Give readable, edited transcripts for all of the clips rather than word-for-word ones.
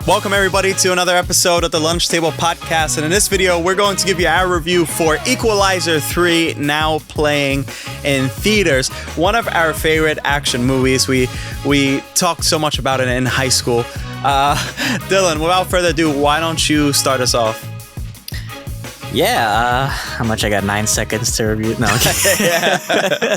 Welcome everybody to another episode of the Lunch Table Podcast, and in this video we're going to give you our review for Equalizer 3, now playing in theaters. One of our favorite action movies. We talked so much about it in high school. Dylan, without further ado, why don't you start us off? Yeah, how much I got? 9 seconds to review. No, okay.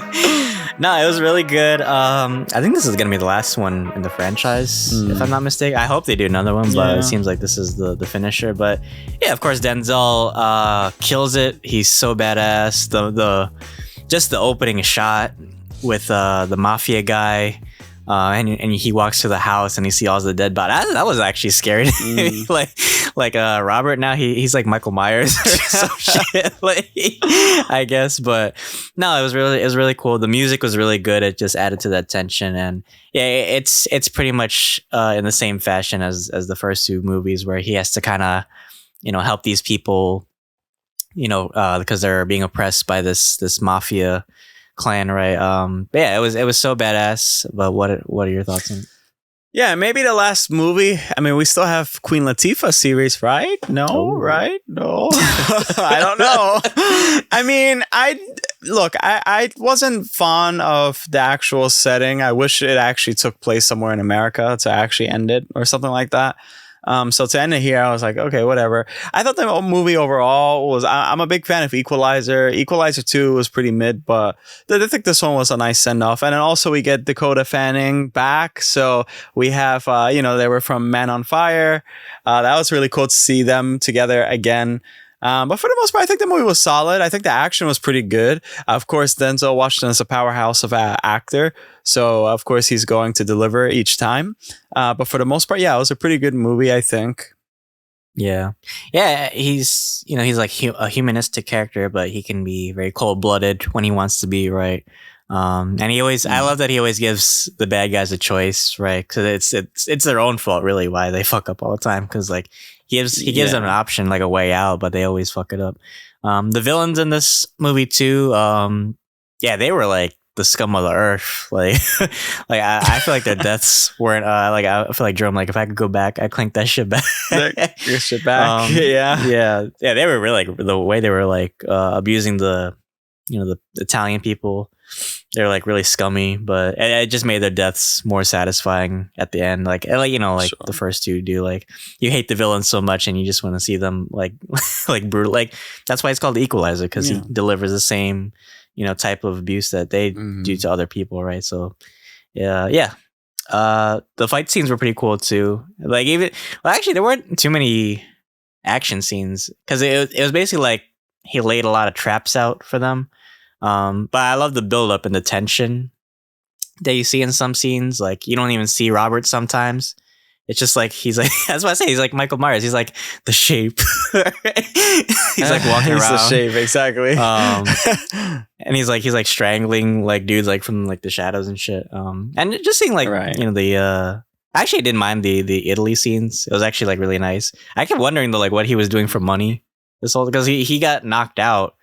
No, it was really good. I think this is gonna be the last one in the franchise, if I'm not mistaken. I hope they do another one, but it seems like this is the finisher. But yeah, of course, Denzel kills it. He's so badass. Just the opening shot with the mafia guy. And he walks to the house and you see all the dead bodies. That was actually scary. like Robert now he's like Michael Myers or some shit. I guess, but no, it was really cool. The music was really good. It just added to that tension, and yeah, it's pretty much in the same fashion as the first two movies, where he has to kind of help these people, because they're being oppressed by this mafia clan, right? But yeah, it was so badass. But what are your thoughts on it? Yeah, maybe the last movie. I mean, we still have Queen Latifah series, right? No, right? No, I don't know. I mean, I wasn't fond of the actual setting. I wish it actually took place somewhere in America to actually end it or something like that. So to end it here, I was like, okay, whatever. I thought the movie overall was, I'm a big fan of Equalizer. Equalizer 2 was pretty mid, but I think this one was a nice send off. And then also we get Dakota Fanning back. So we have, they were from Man on Fire. That was really cool to see them together again. But for the most part, I think the movie was solid. I think the action was pretty good. Of course, Denzel Washington is a powerhouse of an actor. So, of course, he's going to deliver each time. But for the most part, yeah, it was a pretty good movie, I think. Yeah. Yeah, he's like a humanistic character, but he can be very cold-blooded when he wants to be, right? And I love that he always gives the bad guys a choice, right? Because it's their own fault, really, why they fuck up all the time. Because, like, he gives them an option, like a way out, but they always fuck it up. The villains in this movie too, they were like the scum of the earth. Like, I feel like their deaths weren't. I feel like Jerome. Like, if I could go back, I'd clink that shit back. Your shit back. Yeah. They were really like the way they were like abusing the Italian people. They're like really scummy, but it just made their deaths more satisfying at the end. Like sure. The first two do. Like, you hate the villains so much and you just want to see them like like brutal. Like, that's why it's called the Equalizer, because he delivers the same type of abuse that they do to other people, right? So yeah. The fight scenes were pretty cool too. Like, actually there weren't too many action scenes, because it was basically like he laid a lot of traps out for them. But I love the build up and the tension that you see in some scenes. Like, you don't even see Robert sometimes. It's just like, he's like, that's what I say. He's like Michael Myers. He's like the shape. He's like walking around. He's the shape, exactly. And he's like strangling like dudes like from like the shadows and shit. And just seeing like, I actually didn't mind the Italy scenes. It was actually like really nice. I kept wondering though, like, what he was doing for money this whole, because he got knocked out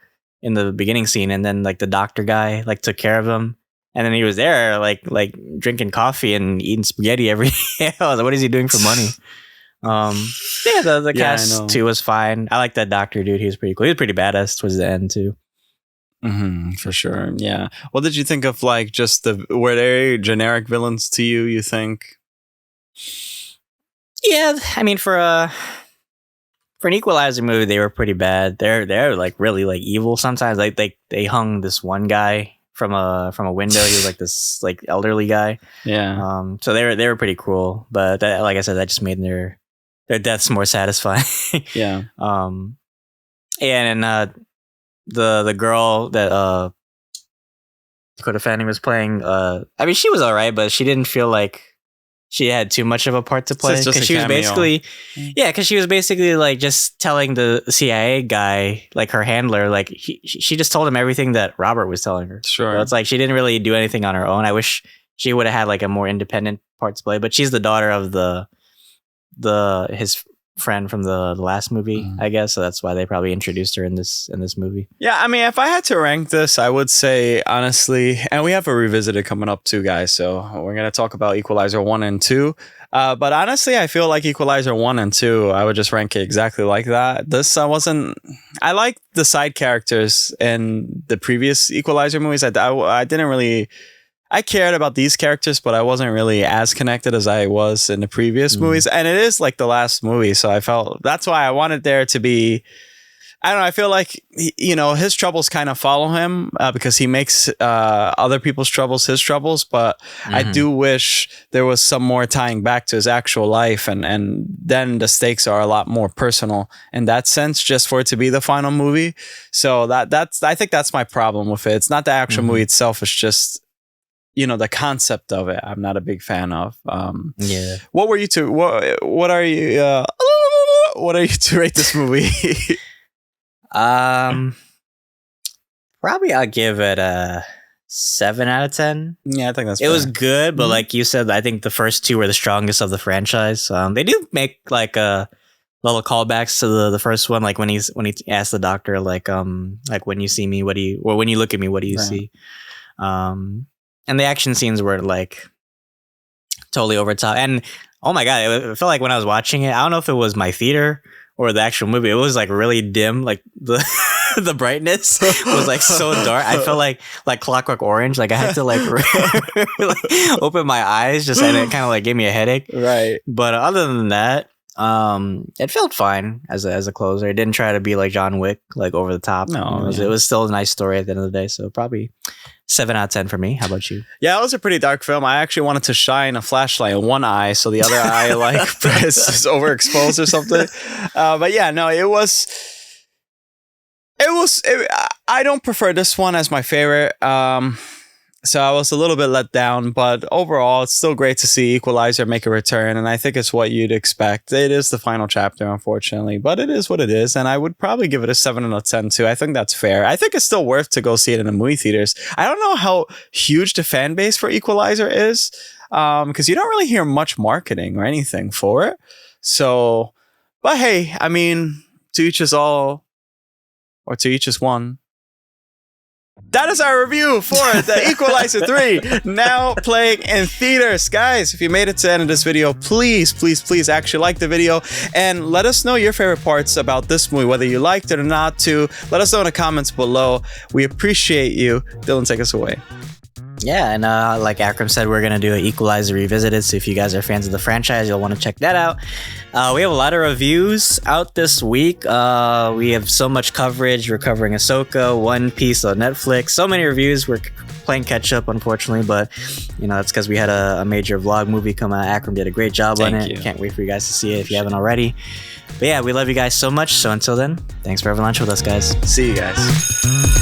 in the beginning scene, and then like the doctor guy like took care of him, and then he was there like drinking coffee and eating spaghetti every day. I was like, what is he doing for money? The cast too was fine. I like that doctor dude. He was pretty cool. He was pretty badass towards the end too. For sure. Yeah. What did you think of like just were they generic villains to you? You think? Yeah, I mean, for an Equalizer movie, they were pretty bad. They're like really like evil sometimes. Like they hung this one guy from a window. He was like this like elderly guy. Yeah. So they were pretty cruel. But that, like I said, that just made their deaths more satisfying. Yeah. And the girl that Dakota Fanning was playing. I mean, she was alright, but she didn't feel like she had too much of a part to play, because she was basically like just telling the CIA guy, like her handler, like she just told him everything that Robert was telling her. Sure. So it's like she didn't really do anything on her own. I wish she would have had like a more independent part to play, but she's the daughter of his friend from the last movie, I guess. So that's why they probably introduced her in this movie. Yeah, I mean, if I had to rank this, I would say, honestly, and we have a revisited coming up too, guys. So we're going to talk about Equalizer 1 and 2. But honestly, I feel like Equalizer 1 and 2, I would just rank it exactly like that. This, I like the side characters in the previous Equalizer movies. I didn't really... I cared about these characters, but I wasn't really as connected as I was in the previous movies. And it is like the last movie. So I felt that's why I wanted there to be, I don't know. I feel like, you know, his troubles kind of follow him because he makes other people's troubles his troubles. But I do wish there was some more tying back to his actual life. And then the stakes are a lot more personal in that sense, just for it to be the final movie. So I think that's my problem with it. It's not the actual movie itself. It's just, you know, the concept of it, I'm not a big fan of. Yeah. What were you to? What are you? What are you to rate this movie? Probably I'll give it a 7 out of 10. Yeah, I think that's. It was good, but like you said, I think the first two were the strongest of the franchise. They do make like little callbacks to the first one, like when he asked the doctor, like when you see me, when you look at me, what do you see? And the action scenes were like totally over top. And oh my God, it felt like when I was watching it, I don't know if it was my theater or the actual movie, it was like really dim. Like the brightness was like so dark. I felt like Clockwork Orange. Like I had to like open my eyes just, and it kind of like gave me a headache. Right. But other than that, it felt fine as a closer. It didn't try to be like John Wick, like over the top. No, it was still a nice story at the end of the day. So probably 7 out of 10 for me. How about you? Yeah, it was a pretty dark film. I actually wanted to shine a flashlight in one eye so the other eye like is overexposed or something. But yeah, no, it was. I don't prefer this one as my favorite. So I was a little bit let down, but overall, it's still great to see Equalizer make a return, and I think it's what you'd expect. It is the final chapter, unfortunately, but it is what it is, and I would probably give it a 7 out of 10 too. I think that's fair. I think it's still worth to go see it in the movie theaters. I don't know how huge the fan base for Equalizer is, because you don't really hear much marketing or anything for it. So, but hey, I mean, to each his all, or to each his one. That is our review for the Equalizer 3, now playing in theaters. Guys, if you made it to the end of this video, please actually like the video and let us know your favorite parts about this movie, whether you liked it or not too. Let us know in the comments below. We appreciate you. Dylan, take us away. Yeah, and like Akram said, we're going to do an Equalizer Revisited, so if you guys are fans of the franchise, you'll want to check that out. We have a lot of reviews out this week. We have so much coverage. We're covering Ahsoka, One Piece on Netflix. So many reviews. We're playing catch-up, unfortunately, but you know that's because we had a major vlog movie come out. Akram did a great job on it. Can't wait for you guys to see it if you haven't already. But yeah, we love you guys so much. So until then, thanks for having lunch with us, guys. See you guys.